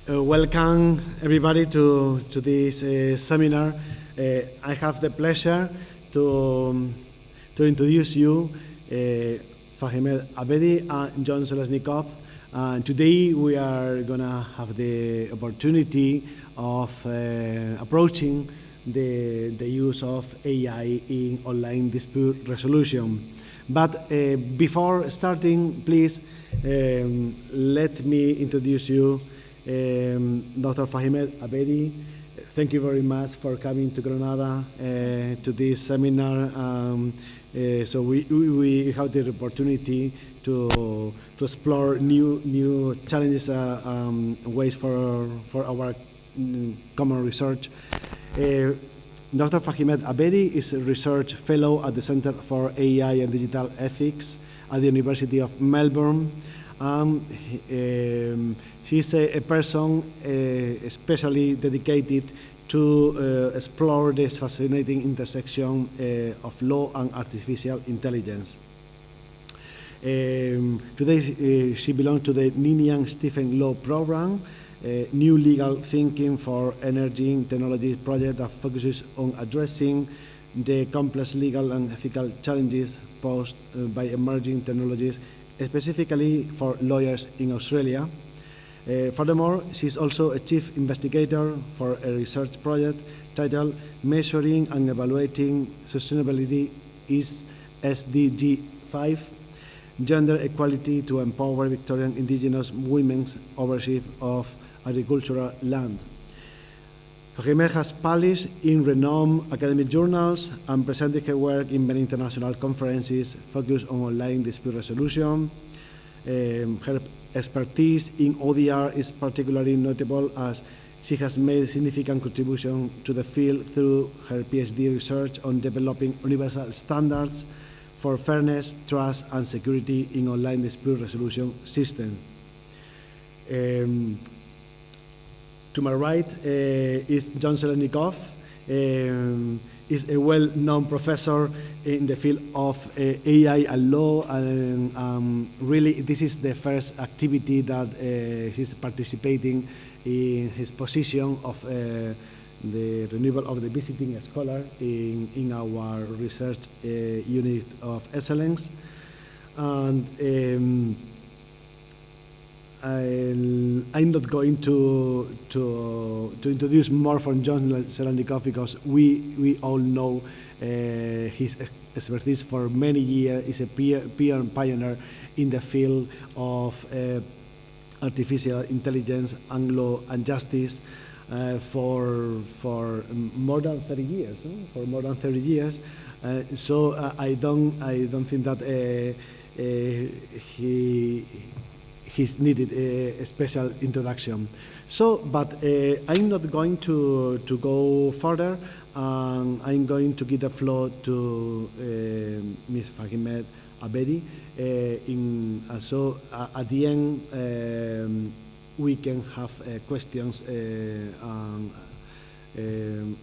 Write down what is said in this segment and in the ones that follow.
Welcome everybody to this seminar. I have the pleasure to introduce you Fahimeh Abedi and Jonh Zeleznikow. Today we are going to have the opportunity of approaching the use of AI in online dispute resolution. But before starting, please let me introduce you Dr. Fahimeh Abedi. Thank you very much for coming to Granada to this seminar. So we have the opportunity to explore new challenges, ways for our common research. Dr. Fahimeh Abedi is a research fellow at the Center for AI and Digital Ethics at the University of Melbourne. She's a person especially dedicated to explore this fascinating intersection of law and artificial intelligence. Today she belongs to the Ninian Stephen Law Program, New Legal Thinking for Energy Technology project that focuses on addressing the complex legal and ethical challenges posed by emerging technologies, specifically for lawyers in Australia. Furthermore, she's also a chief investigator for a research project titled Measuring and Evaluating Sustainability is SDG 5, Gender Equality to Empower Victorian Indigenous Women's Ownership of Agricultural Land. Fahimeh has published in renowned academic journals and presented her work in many international conferences focused on online dispute resolution. Her expertise in ODR is particularly notable as she has made a significant contribution to the field through her PhD research on developing universal standards for fairness, trust, and security in online dispute resolution systems. To my right is Jonh Zeleznikow. Is a well-known professor in the field of AI and law, and really this is the first activity that he's participating in his position of the renewal of the visiting scholar in our research unit of excellence. And I'm not going to introduce more from Jonh Zeleznikow because we all know his expertise for many years. He's a pioneer in the field of artificial intelligence and law and justice for more than 30 years. For more than 30 years, so I don't think that he's needed a special introduction. So, but I'm not going to go further. I'm going to give the floor to Ms. Fahimeh Abedi. So at the end, we can have questions in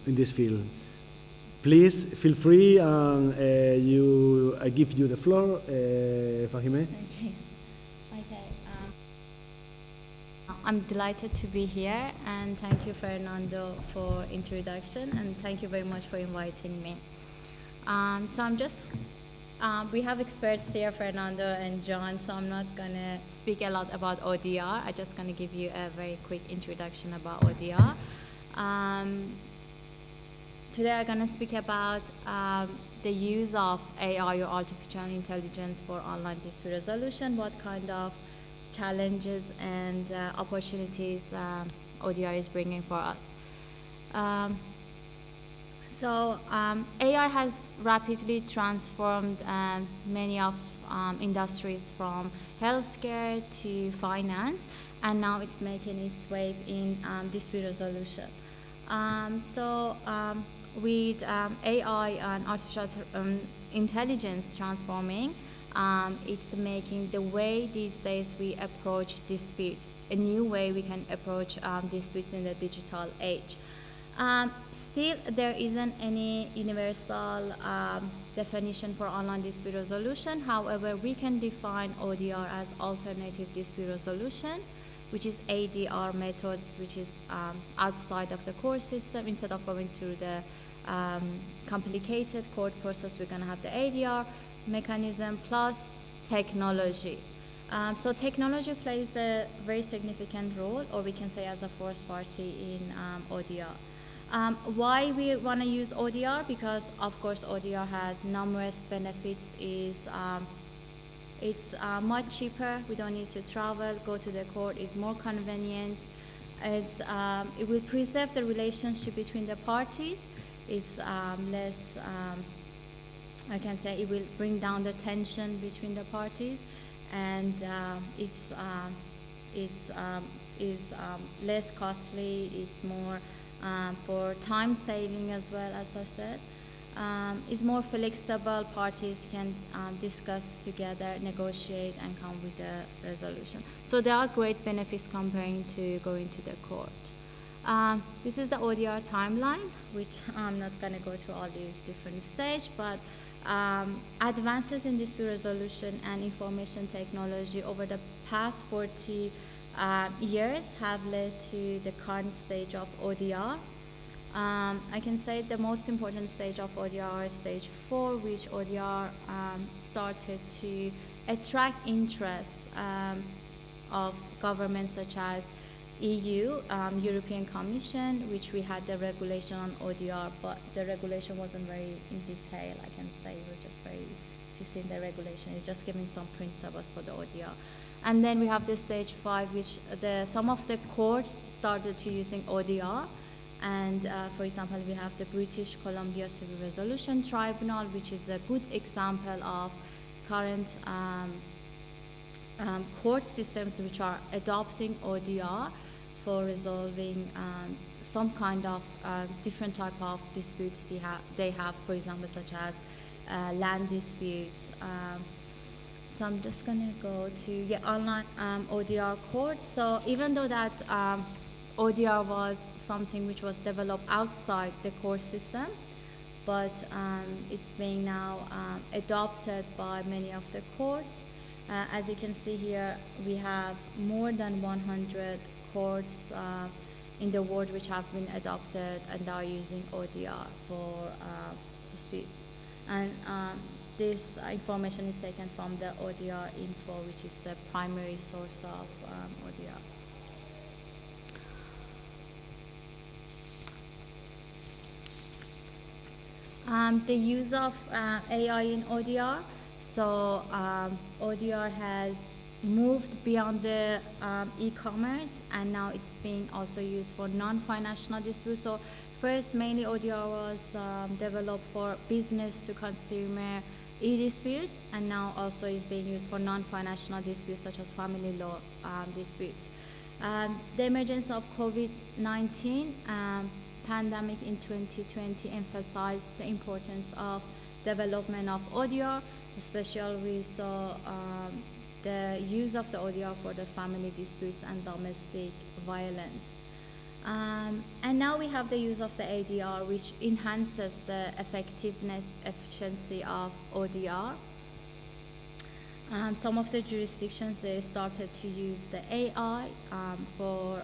this field. Please feel free, and I give you the floor, Fahimeh. Okay. I'm delighted to be here, and thank you, Fernando, for introduction, and thank you very much for inviting me. So I'm just, we have experts here, Fernando and John, so I'm not going to speak a lot about ODR. I'm just going to give you a very quick introduction about ODR. Today I'm going to speak about the use of AI or artificial intelligence for online dispute resolution, what kind of challenges and opportunities ODR is bringing for us. AI has rapidly transformed many of industries from healthcare to finance, and now it's making its way in dispute resolution. With AI and artificial intelligence transforming, it's making the way these days we approach disputes, a new way we can approach disputes in the digital age. Still, there isn't any universal definition for online dispute resolution. However, we can define ODR as alternative dispute resolution which is ADR methods, which is outside of the court system. Instead of going through the complicated court process, we're going to have the ADR mechanism plus technology. So technology plays a very significant role, or we can say as a fourth party in ODR. Why we want to use ODR? Because of course ODR has numerous benefits. It's much cheaper. We don't need to travel, go to the court. It's more convenient. It will preserve the relationship between the parties. It's less, I can say it will bring down the tension between the parties, and it's less costly. It's more for time saving as well, as I said. It's more flexible. Parties can discuss together, negotiate, and come with a resolution. So there are great benefits comparing to going to the court. This is the ODR timeline, which I'm not going to go through all these different stages, but advances in dispute resolution and information technology over the past 40 years have led to the current stage of ODR. I can say the most important stage of ODR is stage 4, which ODR started to attract interest of governments such as EU, European Commission, which we had the regulation on ODR, but the regulation wasn't very in detail. I can say it was just very, if you see in the regulation, it's just giving some principles for the ODR. And then we have the stage 5, which some of the courts started to using ODR. And for example, we have the British Columbia Civil Resolution Tribunal, which is a good example of current court systems which are adopting ODR for resolving some kind of different type of disputes they have, for example, such as land disputes. So I'm just going to go to online ODR court. So even though that ODR was something which was developed outside the court system, but it's being now adopted by many of the courts. As you can see here, we have more than 100 courts in the world which have been adopted and are using ODR for disputes. And this information is taken from the ODR info, which is the primary source of ODR. The use of AI in ODR. So ODR has moved beyond the e-commerce, and now it's being also used for non-financial disputes. So first, mainly ODR was developed for business to consumer e-disputes, and now also is being used for non-financial disputes such as family law disputes. The emergence of COVID-19 pandemic in 2020 emphasized the importance of development of ODR. Especially we saw the use of the ODR for the family disputes and domestic violence. And now we have the use of the ADR, which enhances the efficiency of ODR. Some of the jurisdictions, they started to use the AI for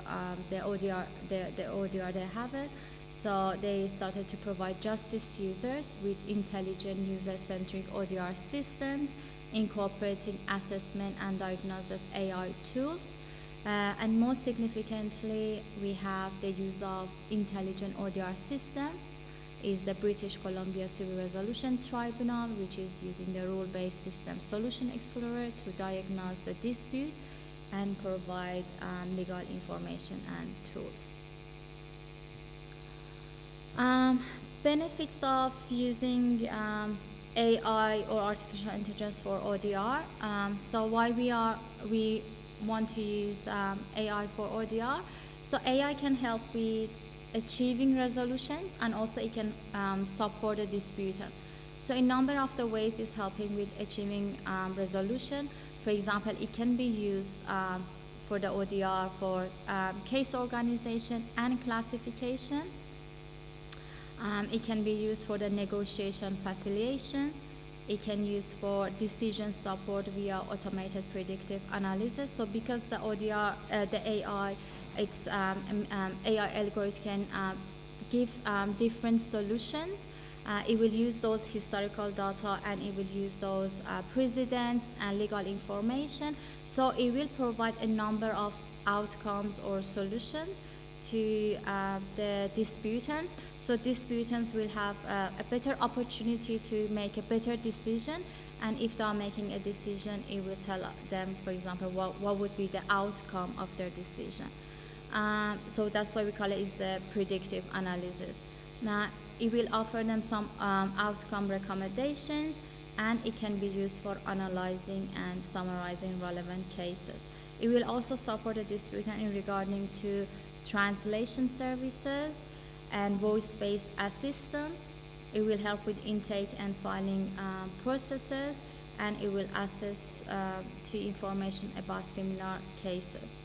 the ODR, the ODR they have it. So they started to provide justice users with intelligent user-centric ODR systems, incorporating assessment and diagnosis AI tools. And most significantly, we have the use of intelligent ODR system is the British Columbia Civil Resolution Tribunal, which is using the rule-based system Solution Explorer to diagnose the dispute and provide legal information and tools. Benefits of using AI or artificial intelligence for ODR. So why we want to use AI for ODR? So AI can help with achieving resolutions, and also it can support a disputant. So in number of the ways it's helping with achieving resolution. For example, it can be used for the ODR for case organization and classification. It can be used for the negotiation facilitation, It can use for decision support via automated predictive analysis. So because the ODR, the AI, it's AI algorithm can give different solutions. It will use those historical data and it will use those precedents and legal information. So it will provide a number of outcomes or solutions to the disputants. So disputants will have a better opportunity to make a better decision, and if they are making a decision, it will tell them, for example, what would be the outcome of their decision. So that's why we call it is the predictive analysis. Now, it will offer them some outcome recommendations, and it can be used for analyzing and summarizing relevant cases. It will also support the disputant in regarding to translation services and voice-based assistant. It will help with intake and filing processes, and it will assess to information about similar cases.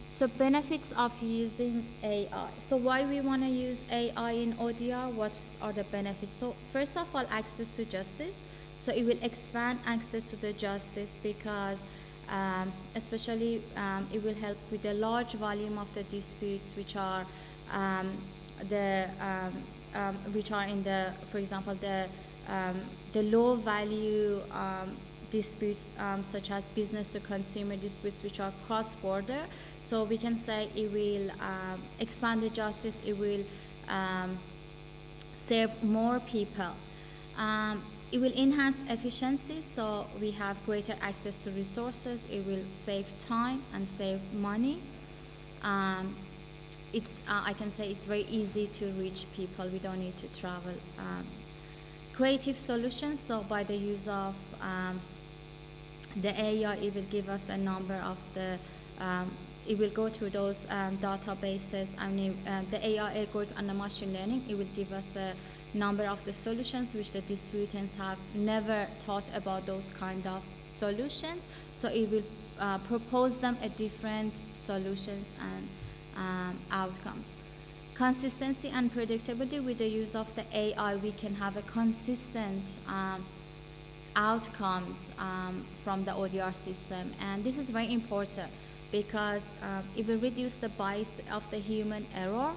So benefits of using AI. So why we want to use AI in ODR? What are the benefits? So first of all, access to justice. So it will expand access to the justice because especially it will help with the large volume of the disputes which are which are in the, for example, the low value disputes such as business to consumer disputes which are cross-border. So we can say it will expand the justice, it will serve more people. It will enhance efficiency, so we have greater access to resources. It will save time and save money. I can say it's very easy to reach people. We don't need to travel. Creative solutions, so by the use of the AI, it will give us a number of the, it will go through those databases, and the AI algorithm and the machine learning, it will give us a number of the solutions which the disputants have never thought about those kind of solutions. So it will propose them a different solutions and outcomes. Consistency and predictability. With the use of the AI, we can have a consistent outcomes from the ODR system, and this is very important because it will reduce the bias of the human error.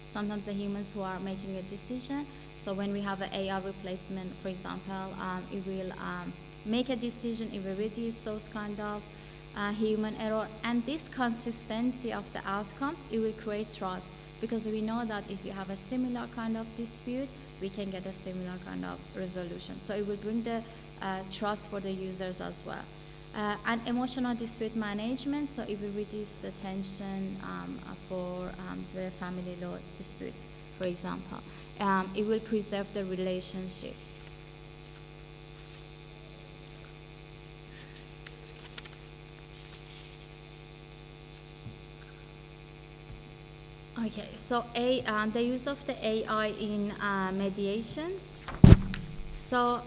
Sometimes the humans who are making a decision. So when we have an AI replacement, for example, it will make a decision, it will reduce those kind of human error. And this consistency of the outcomes, it will create trust, because we know that if you have a similar kind of dispute, we can get a similar kind of resolution. So it will bring the trust for the users as well. And emotional dispute management, so it will reduce the tension for the family law disputes, for example. It will preserve the relationships. Okay, so the use of the AI in mediation. So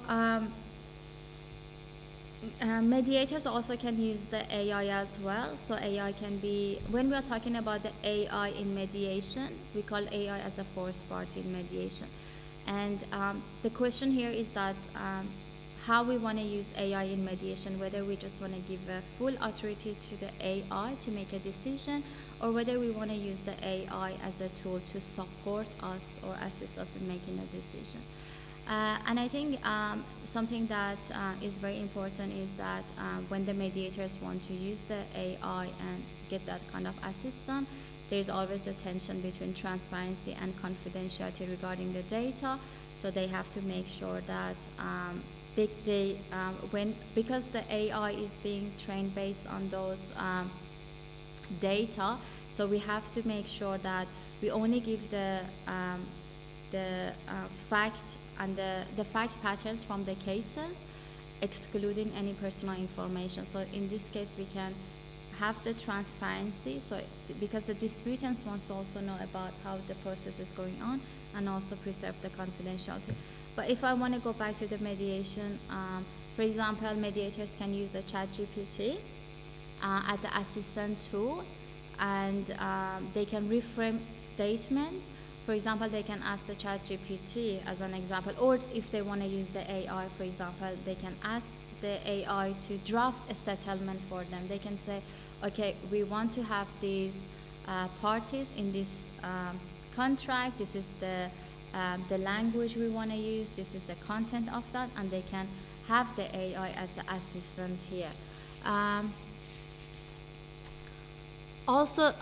mediators also can use the AI as well. So AI can be, when we are talking about the AI in mediation, we call AI as a force party in mediation. And the question here is that how we want to use AI in mediation, whether we just want to give a full authority to the AI to make a decision, or whether we want to use the AI as a tool to support us or assist us in making a decision. And I think something that is very important is that when the mediators want to use the AI and get that kind of assistance, there's always a tension between transparency and confidentiality regarding the data. So they have to make sure that because the AI is being trained based on those data, so we have to make sure that we only give the fact and the fact patterns from the cases, excluding any personal information. So in this case, we can have the transparency, so because the disputants want to also know about how the process is going on, and also preserve the confidentiality. But if I want to go back to the mediation, for example, mediators can use the ChatGPT as an assistant tool, and they can reframe statements, For example, they can ask the ChatGPT as an example, or if they want to use the AI, for example, they can ask the AI to draft a settlement for them. They can say, okay, we want to have these parties in this contract. This is the language we want to use. This is the content of that, and they can have the AI as the assistant here. Also,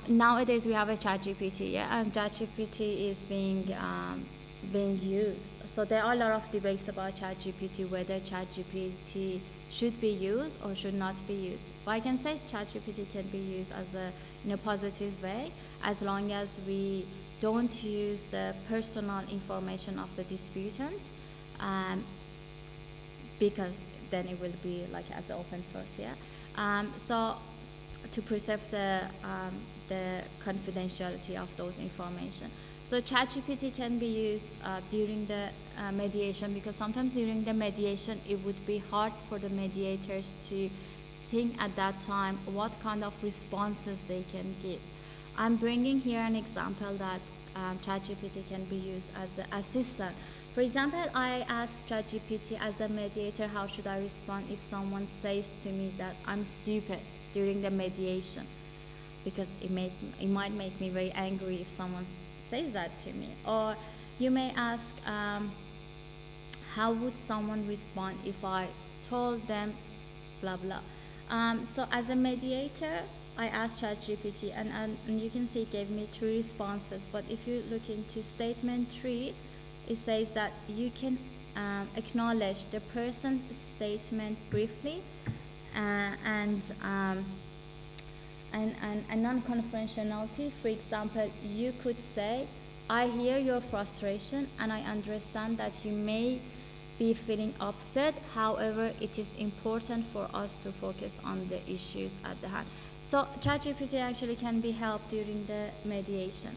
nowadays we have a ChatGPT, yeah, and ChatGPT is being used. So there are a lot of debates about ChatGPT, whether ChatGPT should be used or should not be used. But I can say ChatGPT can be used as in a positive way, as long as we don't use the personal information of the disputants, because then it will be like as open source, yeah. So to preserve the confidentiality of those information. So ChatGPT can be used during the mediation, because sometimes during the mediation it would be hard for the mediators to think at that time what kind of responses they can give. I'm bringing here an example that ChatGPT can be used as an assistant. For example, I asked ChatGPT as a mediator, how should I respond if someone says to me that I'm stupid during the mediation, because it might make me very angry if someone says that to me. Or you may ask, how would someone respond if I told them blah blah. So as a mediator, I asked ChatGPT, and you can see it gave me 3 responses. But if you look into statement 3, it says that you can acknowledge the person's statement briefly, and non-confrontationality. For example, you could say, I hear your frustration and I understand that you may be feeling upset. However, it is important for us to focus on the issues at the hand. So ChatGPT actually can be helped during the mediation.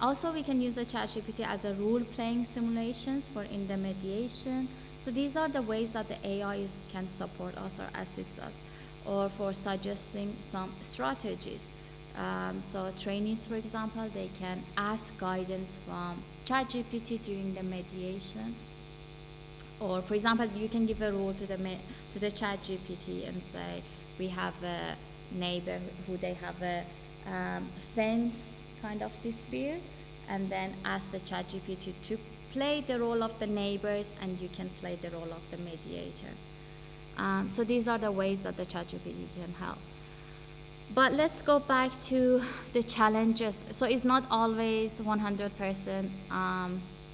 Also, we can use the ChatGPT as a role-playing simulations for in the mediation. So these are the ways that the AI can support us or assist us, or for suggesting some strategies. So trainees, for example, they can ask guidance from ChatGPT during the mediation. Or, for example, you can give a rule to the ChatGPT and say, we have a neighbor who they have a fence kind of dispute, and then ask the ChatGPT to play the role of the neighbors, and you can play the role of the mediator. So these are the ways that the ChatGPT can help. But let's go back to the challenges. So it's not always 100%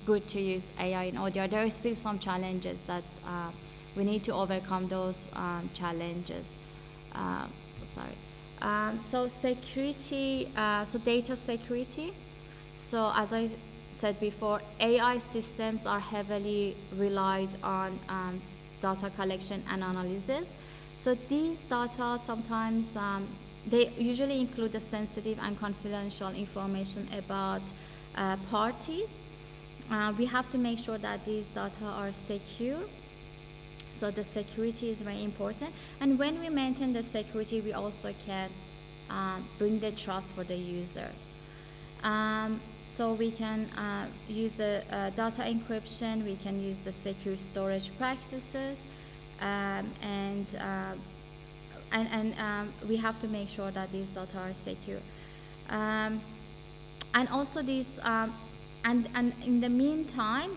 good to use AI in ODR. There are still some challenges that we need to overcome those challenges. So security, so data security. So as I said before, AI systems are heavily relied on data collection and analysis. So these data sometimes, they usually include the sensitive and confidential information about parties. We have to make sure that these data are secure. So the security is very important. And when we maintain the security, we also can bring the trust for the users. So we can use the data encryption, we can use the secure storage practices, and we have to make sure that these data are secure. And also these, and in the meantime,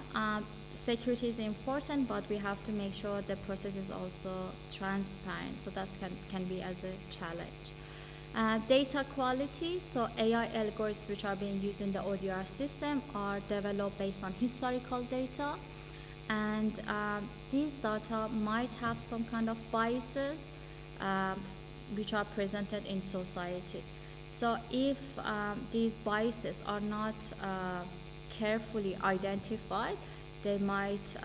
security is important, but we have to make sure the process is also transparent. So that can be as a challenge. Data quality, so AI algorithms which are being used in the ODR system are developed based on historical data, and these data might have some kind of biases which are presented in society. So if these biases are not carefully identified, they might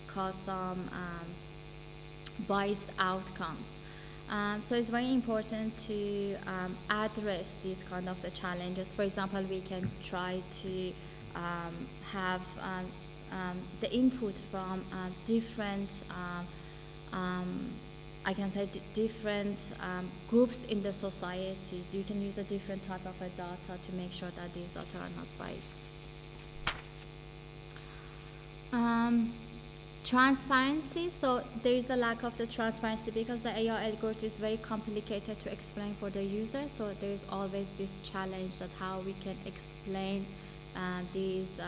cause some biased outcomes. So it's very important to address these kind of the challenges. For example, we can try to have the input from different I can say different groups in the society. You can use a different type of a data to make sure that these data are not biased. Transparency, so there is a lack of the transparency because the AI algorithm is very complicated to explain for the user, so there is always this challenge that how we can explain these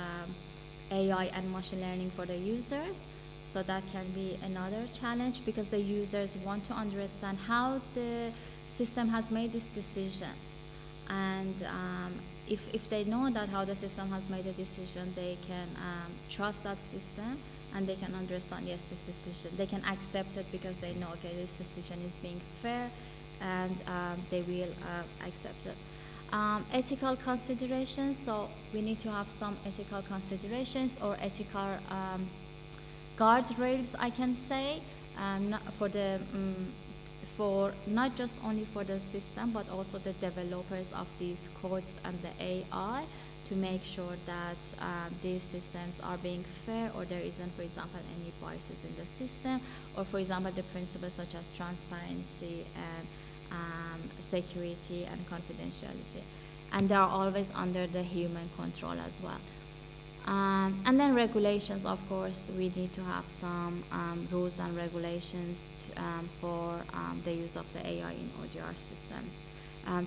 AI and machine learning for the users. So that can be another challenge because the users want to understand how the system has made this decision. And if they know that how the system has made a decision, they can trust that system and they can understand, yes, this decision, they can accept it because they know, okay, this decision is being fair, and they will accept it. Ethical considerations, so we need to have some ethical considerations or ethical guardrails, I can say, for not just only for the system but also the developers of these codes and the AI, to make sure that these systems are being fair, or there isn't, for example, any biases in the system, or for example the principles such as transparency and security and confidentiality, and they are always under the human control as well. And then regulations, of course, we need to have some rules and regulations for the use of the AI in ODR systems,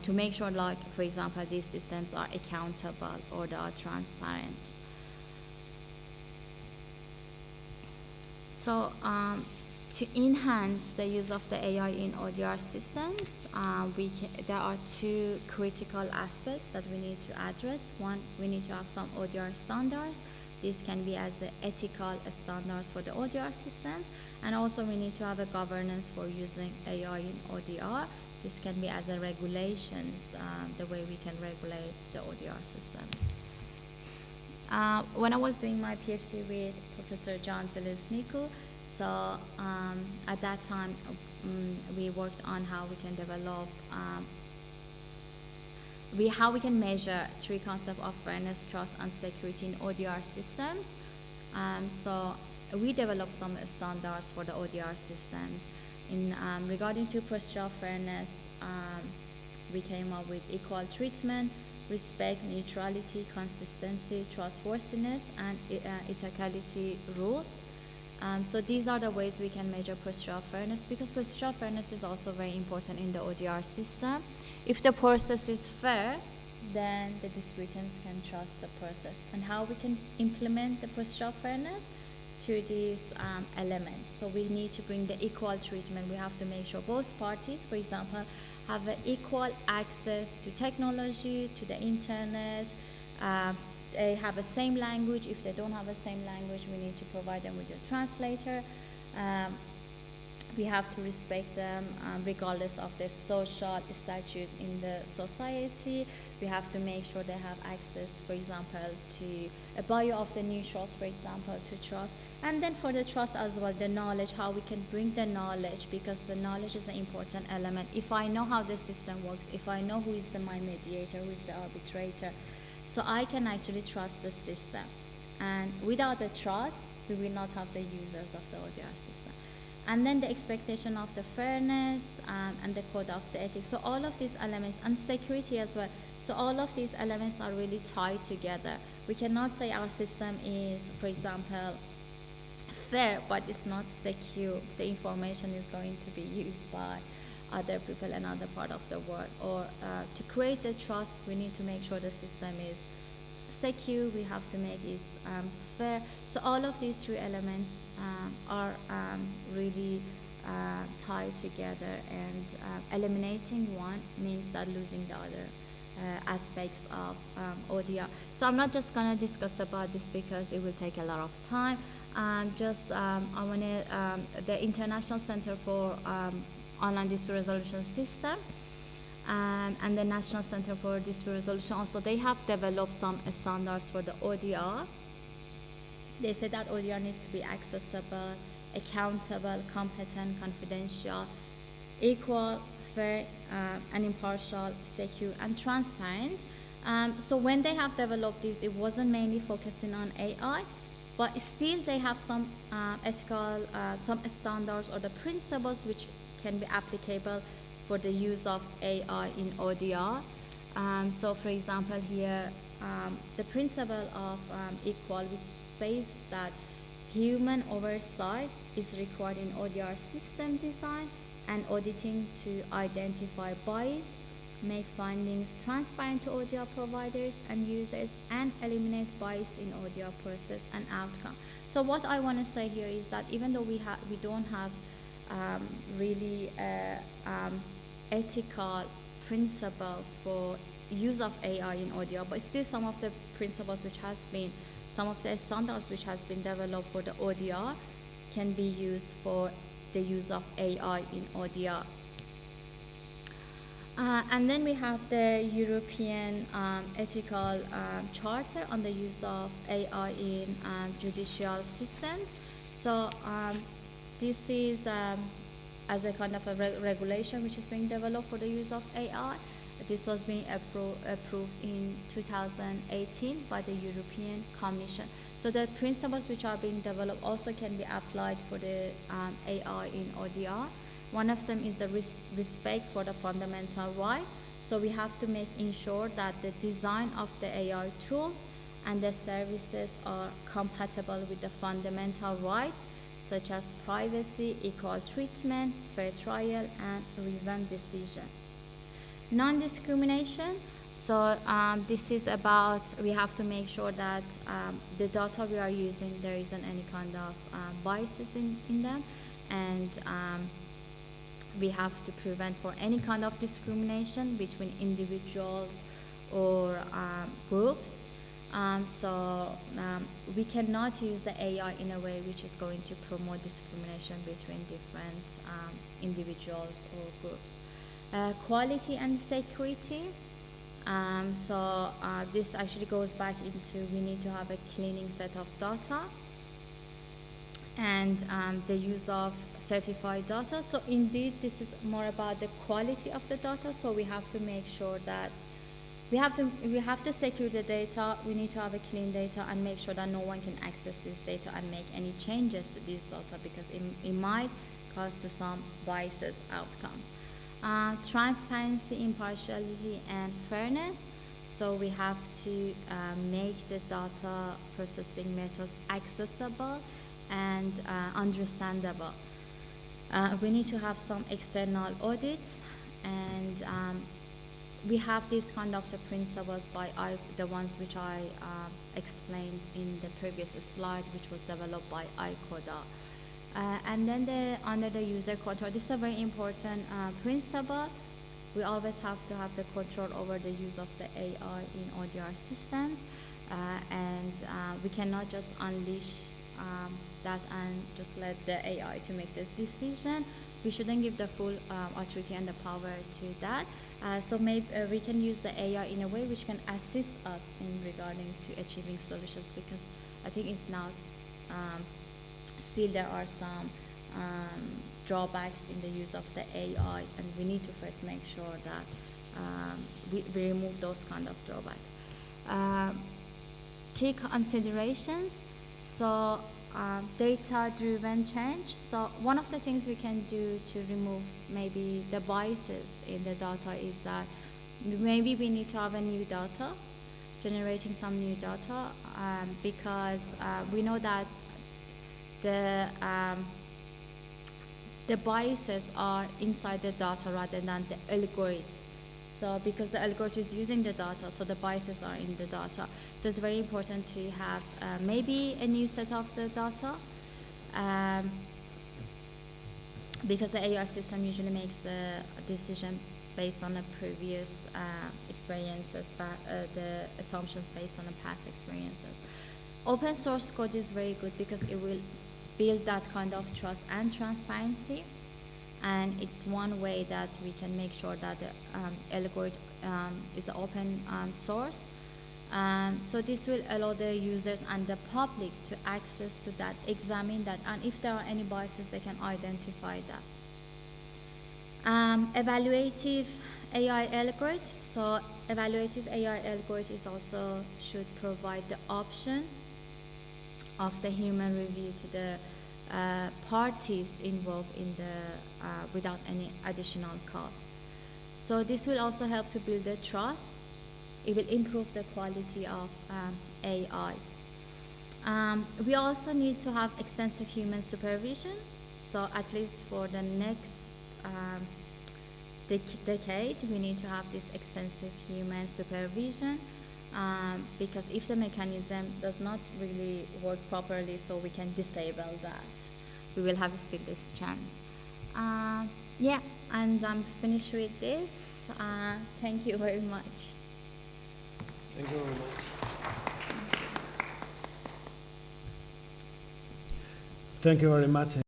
to make sure, like, for example, these systems are accountable or they are transparent. So to enhance the use of the AI in ODR systems, there are two critical aspects that we need to address. One, we need to have some ODR standards. This can be as the ethical standards for the ODR systems, and also we need to have a governance for using AI in ODR. This can be as a regulations, the way we can regulate the ODR systems. When I was doing my PhD with Professor Jonh Zeleznikow, so at that time we worked on how we can develop, how we can measure three concepts of fairness, trust, and security in ODR systems. So we developed some standards for the ODR systems. In regarding to procedural fairness, we came up with equal treatment, respect, neutrality, consistency, trustworthiness, and ethicality rule. So these are the ways we can measure procedural fairness, because procedural fairness is also very important in the ODR system. If the process is fair, then the disputants can trust the process. And how we can implement the procedural fairness? Through these elements. So we need to bring the equal treatment. We have to make sure both parties, for example, have equal access to technology, to the internet. They have the same language. If they don't have the same language, we need to provide them with a translator. We have to respect them regardless of their social statute in the society. We have to make sure they have access, for example, to a bio of the neutrals, for example, to trust. And then for the trust as well, the knowledge, how we can bring the knowledge, because the knowledge is an important element. If I know how the system works, if I know who is my mediator, who is the arbitrator, so I can actually trust the system. And without the trust, we will not have the users of the ODR system. And then the expectation of the fairness and the code of the ethics. So all of these elements, and security as well. So all of these elements are really tied together. We cannot say our system is, for example, fair, but it's not secure. The information is going to be used by other people in other part of the world. Or to create the trust, we need to make sure the system is secure. We have to make it fair. So all of these three elements are really tied together, and eliminating one means that losing the other aspects of ODR. So I'm not just going to discuss about this because it will take a lot of time. I want to, the International Center for Online Dispute Resolution System and the National Center for Dispute Resolution, also they have developed some standards for the ODR. They say that ODR needs to be accessible, accountable, competent, confidential, equal, fair, and impartial, secure, and transparent. So when they have developed this, it wasn't mainly focusing on AI, but still they have some ethical, some standards or the principles which can be applicable for the use of AI in ODR. So for example here, the principle of equal, which says that human oversight is required in ODR system design and auditing to identify bias, make findings transparent to ODR providers and users, and eliminate bias in ODR process and outcome. So what I want to say here is that even though we don't have really ethical principles for use of AI in ODR, but still some of the principles which has been, some of the standards which has been developed for the ODR can be used for the use of AI in ODR. And then we have the European Ethical Charter on the use of AI in judicial systems. So this is as a kind of a regulation which is being developed for the use of AI. This was being approved in 2018 by the European Commission. So the principles which are being developed also can be applied for the AI in ODR. One of them is the respect for the fundamental right. So we have to ensure that the design of the AI tools and the services are compatible with the fundamental rights such as privacy, equal treatment, fair trial, and reasoned decision. Non-discrimination. So this is about, we have to make sure that the data we are using, there isn't any kind of biases in them, and we have to prevent for any kind of discrimination between individuals or groups. We cannot use the AI in a way which is going to promote discrimination between different individuals or groups. Quality and security. This actually goes back into, we need to have a cleaning set of data and the use of certified data. So indeed, this is more about the quality of the data. So we have to make sure that we have to secure the data. We need to have a clean data and make sure that no one can access this data and make any changes to this data, because it might cause to some biases outcomes. Transparency, impartiality, and fairness. So we have to make the data processing methods accessible and understandable. We need to have some external audits, and we have these kind of the principles by the ones which I explained in the previous slide, which was developed by ICODA. And then under the user control, this is a very important principle. We always have to have the control over the use of the AI in ODR systems, and we cannot just unleash that and just let the AI to make this decision. We shouldn't give the full authority and the power to that. So maybe we can use the AI in a way which can assist us in regarding to achieving solutions, because I think it's now still there are some drawbacks in the use of the AI, and we need to first make sure that we remove those kind of drawbacks. Key considerations. So data-driven change. So one of the things we can do to remove maybe the biases in the data is that maybe we need to have a new data, generating some new data, because we know that the biases are inside the data rather than the algorithms. So because the algorithm is using the data, so the biases are in the data. So it's very important to have maybe a new set of the data, because the AI system usually makes the decision based on the previous experiences, but the assumptions based on the past experiences. Open source code is very good because it will build that kind of trust and transparency, and it's one way that we can make sure that the algorithm is open source. So this will allow the users and the public to access to that, examine that, and if there are any biases, they can identify that. Evaluative AI algorithm. So evaluative AI algorithm is also should provide the option of the human review to the parties involved in the without any additional cost. So this will also help to build the trust. It will improve the quality of AI. We also need to have extensive human supervision. So at least for the next decade, we need to have this extensive human supervision, because if the mechanism does not really work properly, so we can disable that. We will have still this chance. Yeah, and I'm finished with this. Thank you very much. Thank you very much. Thank you very much,